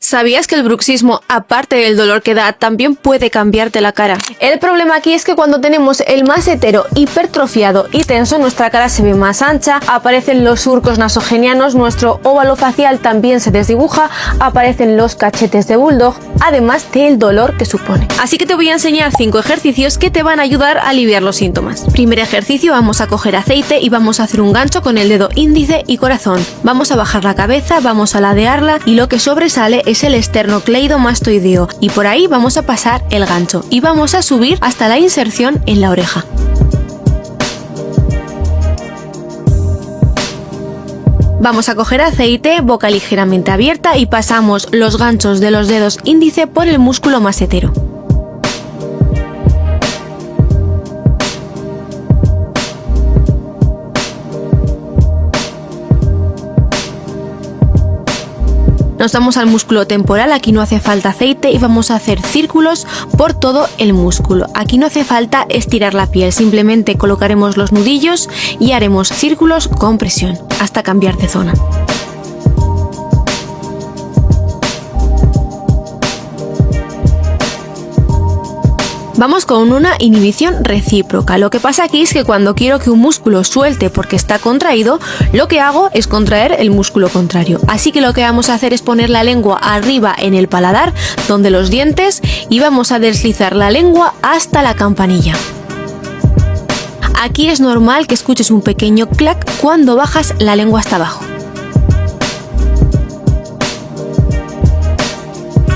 ¿Sabías que el bruxismo, aparte del dolor que da, también puede cambiarte la cara? El problema aquí es que cuando tenemos el masetero hipertrofiado y tenso, nuestra cara se ve más ancha, aparecen los surcos nasogenianos, nuestro óvalo facial también se desdibuja, aparecen los cachetes de bulldog, además del dolor que supone. Así que te voy a enseñar 5 ejercicios que te van a ayudar a aliviar los síntomas. Primer ejercicio, vamos a coger aceite y vamos a hacer un gancho con el dedo índice y corazón. Vamos a bajar la cabeza, vamos a ladearla y lo que sobresale es el esternocleidomastoideo y por ahí vamos a pasar el gancho y vamos a subir hasta la inserción en la oreja. Vamos a coger aceite, boca ligeramente abierta y pasamos los ganchos de los dedos índice por el músculo masetero. Nos vamos al músculo temporal, aquí no hace falta aceite y vamos a hacer círculos por todo el músculo. Aquí no hace falta estirar la piel, simplemente colocaremos los nudillos y haremos círculos con presión hasta cambiar de zona. Vamos con una inhibición recíproca. Lo que pasa aquí es que cuando quiero que un músculo suelte porque está contraído, lo que hago es contraer el músculo contrario. Así que lo que vamos a hacer es poner la lengua arriba en el paladar, donde los dientes, y vamos a deslizar la lengua hasta la campanilla. Aquí es normal que escuches un pequeño clac cuando bajas la lengua hasta abajo.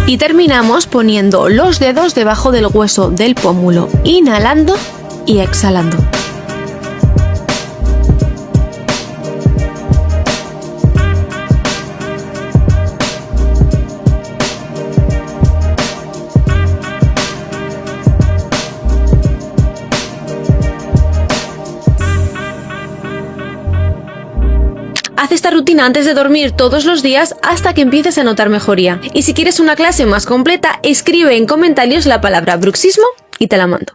Y terminamos poniendo los dedos debajo del hueso del pómulo, inhalando y exhalando. Haz esta rutina antes de dormir todos los días hasta que empieces a notar mejoría. Y si quieres una clase más completa, escribe en comentarios la palabra bruxismo y te la mando.